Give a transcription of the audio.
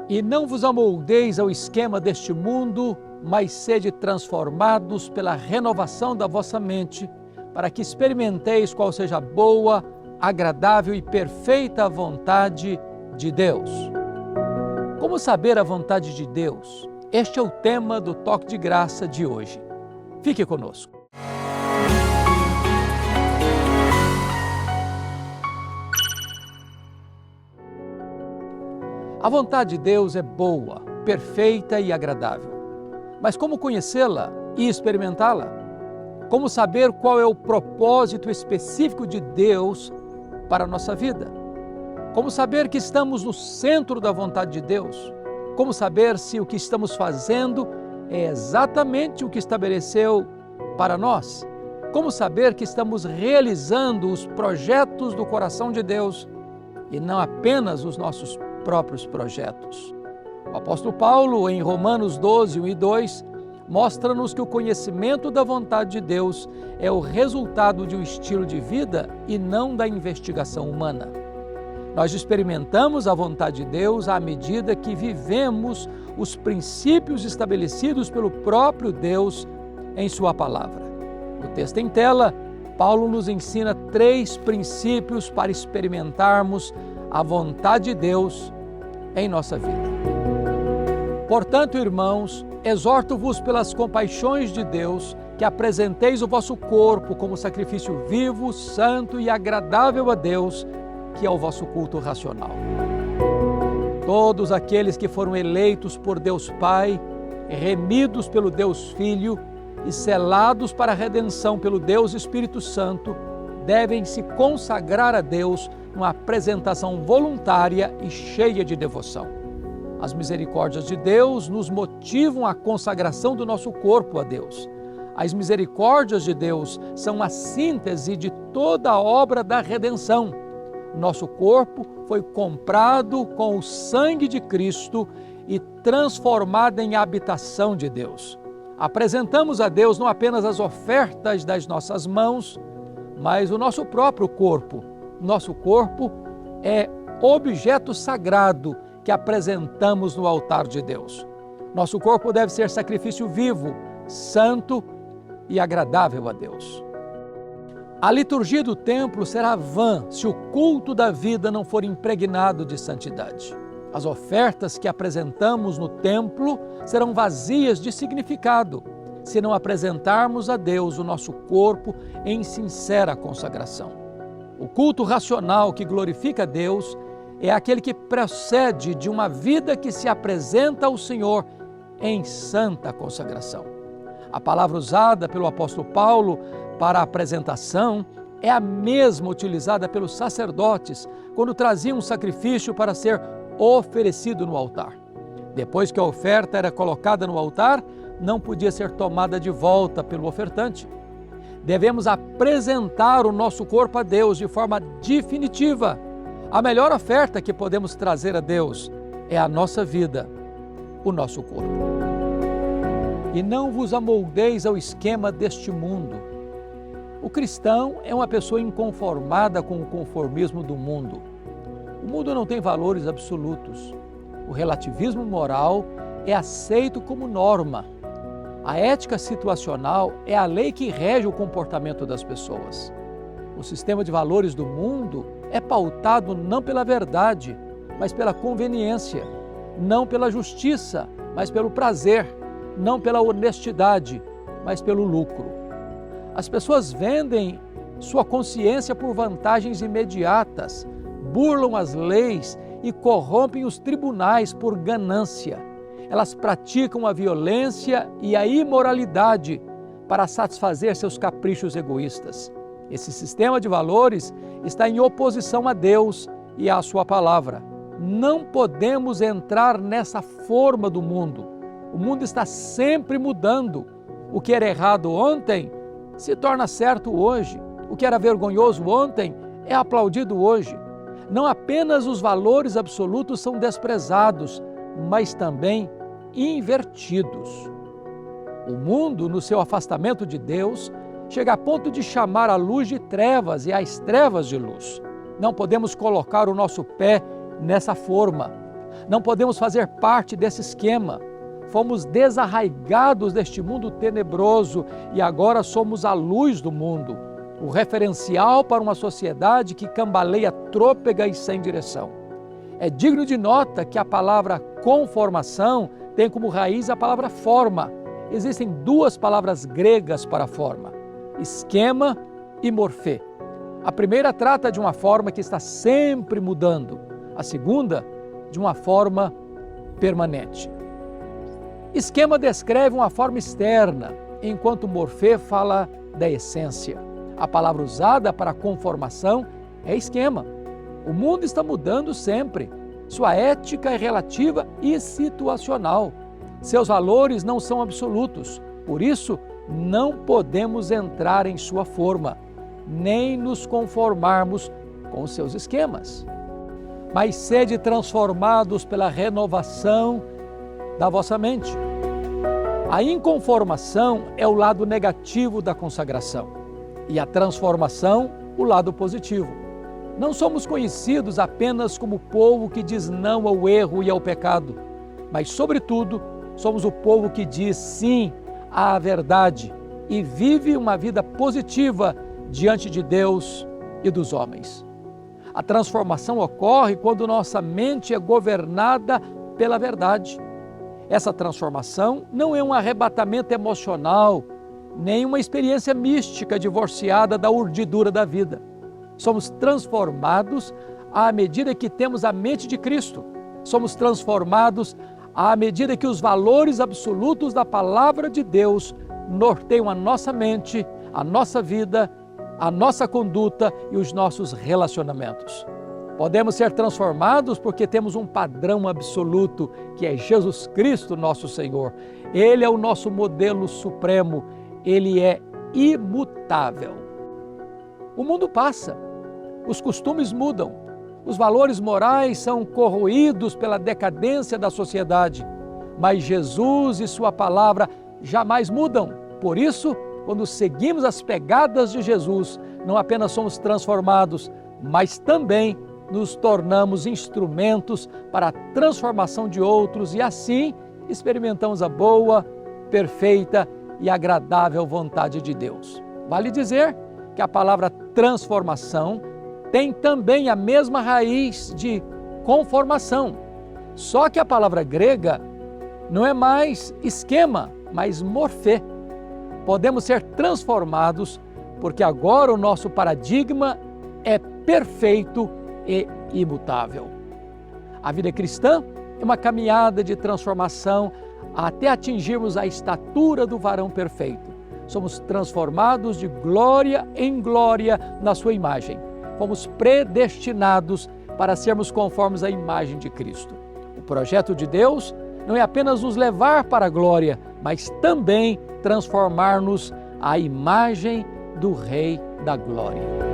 E não vos amoldeis ao esquema deste mundo, mas sede transformados pela renovação da vossa mente, para que experimenteis qual seja a boa, agradável e perfeita vontade de Deus. Como saber a vontade de Deus? Este é o tema do Toque de Graça de hoje. Fique conosco. A vontade de Deus é boa, perfeita e agradável. Mas como conhecê-la e experimentá-la? Como saber qual é o propósito específico de Deus para a nossa vida? Como saber que estamos no centro da vontade de Deus? Como saber se o que estamos fazendo é exatamente o que estabeleceu para nós? Como saber que estamos realizando os projetos do coração de Deus e não apenas os nossos próprios projetos? O apóstolo Paulo, em Romanos 12, 1 e 2, mostra-nos que o conhecimento da vontade de Deus é o resultado de um estilo de vida e não da investigação humana. Nós experimentamos a vontade de Deus à medida que vivemos os princípios estabelecidos pelo próprio Deus em sua palavra. No texto em tela, Paulo nos ensina 3 princípios para experimentarmos a vontade de Deus em nossa vida. Portanto, irmãos, exorto-vos pelas compaixões de Deus que apresenteis o vosso corpo como sacrifício vivo, santo e agradável a Deus, que é o vosso culto racional. Todos aqueles que foram eleitos por Deus Pai, remidos pelo Deus Filho e selados para a redenção pelo Deus Espírito Santo, devem se consagrar a Deus numa apresentação voluntária e cheia de devoção. As misericórdias de Deus nos motivam à consagração do nosso corpo a Deus. As misericórdias de Deus são a síntese de toda a obra da redenção. Nosso corpo foi comprado com o sangue de Cristo e transformado em habitação de Deus. Apresentamos a Deus não apenas as ofertas das nossas mãos, mas o nosso próprio corpo. Nosso corpo é objeto sagrado que apresentamos no altar de Deus. Nosso corpo deve ser sacrifício vivo, santo e agradável a Deus. A liturgia do templo será vã se o culto da vida não for impregnado de santidade. As ofertas que apresentamos no templo serão vazias de significado se não apresentarmos a Deus o nosso corpo em sincera consagração. O culto racional que glorifica a Deus é aquele que procede de uma vida que se apresenta ao Senhor em santa consagração. A palavra usada pelo apóstolo Paulo para a apresentação é a mesma utilizada pelos sacerdotes quando traziam um sacrifício para ser oferecido no altar. Depois que a oferta era colocada no altar, não podia ser tomada de volta pelo ofertante. Devemos apresentar o nosso corpo a Deus de forma definitiva. A melhor oferta que podemos trazer a Deus é a nossa vida, o nosso corpo. E não vos amoldeis ao esquema deste mundo. O cristão é uma pessoa inconformada com o conformismo do mundo. O mundo não tem valores absolutos. O relativismo moral é aceito como norma. A ética situacional é a lei que rege o comportamento das pessoas. O sistema de valores do mundo é pautado não pela verdade, mas pela conveniência, não pela justiça, mas pelo prazer, não pela honestidade, mas pelo lucro. As pessoas vendem sua consciência por vantagens imediatas, burlam as leis e corrompem os tribunais por ganância. Elas praticam a violência e a imoralidade para satisfazer seus caprichos egoístas. Esse sistema de valores está em oposição a Deus e à sua palavra. Não podemos entrar nessa forma do mundo. O mundo está sempre mudando. O que era errado ontem se torna certo hoje. O que era vergonhoso ontem é aplaudido hoje. Não apenas os valores absolutos são desprezados, mas também invertidos. O mundo, no seu afastamento de Deus, chega a ponto de chamar a luz de trevas e as trevas de luz. Não podemos colocar o nosso pé nessa forma. Não podemos fazer parte desse esquema. Fomos desarraigados deste mundo tenebroso e agora somos a luz do mundo, o referencial para uma sociedade que cambaleia trôpega e sem direção. É digno de nota que a palavra conformação tem como raiz a palavra forma. Existem duas palavras gregas para forma: esquema e morfê. A primeira trata de uma forma que está sempre mudando, a segunda, de uma forma permanente. Esquema descreve uma forma externa, enquanto morfê fala da essência. A palavra usada para conformação é esquema. O mundo está mudando sempre. Sua ética é relativa e situacional. Seus valores não são absolutos. Por isso, não podemos entrar em sua forma, nem nos conformarmos com seus esquemas. Mas sede transformados pela renovação da vossa mente. A inconformação é o lado negativo da consagração e a transformação, o lado positivo. Não somos conhecidos apenas como o povo que diz não ao erro e ao pecado, mas, sobretudo, somos o povo que diz sim à verdade e vive uma vida positiva diante de Deus e dos homens. A transformação ocorre quando nossa mente é governada pela verdade. Essa transformação não é um arrebatamento emocional, nem uma experiência mística divorciada da urdidura da vida. Somos transformados à medida que temos a mente de Cristo. Somos transformados à medida que os valores absolutos da palavra de Deus norteiam a nossa mente, a nossa vida, a nossa conduta e os nossos relacionamentos. Podemos ser transformados porque temos um padrão absoluto, que é Jesus Cristo, nosso Senhor. Ele é o nosso modelo supremo, Ele é imutável. O mundo passa, os costumes mudam, os valores morais são corroídos pela decadência da sociedade, mas Jesus e Sua palavra jamais mudam. Por isso, quando seguimos as pegadas de Jesus, não apenas somos transformados, mas também nos tornamos instrumentos para a transformação de outros e assim experimentamos a boa, perfeita e agradável vontade de Deus. Vale dizer que a palavra transformação tem também a mesma raiz de conformação, só que a palavra grega não é mais esquema, mas morfê. Podemos ser transformados porque agora o nosso paradigma é perfeito e imutável. A vida cristã é uma caminhada de transformação até atingirmos a estatura do varão perfeito. Somos transformados de glória em glória na sua imagem. Fomos predestinados para sermos conformes à imagem de Cristo. O projeto de Deus não é apenas nos levar para a glória, mas também transformar-nos à imagem do Rei da Glória.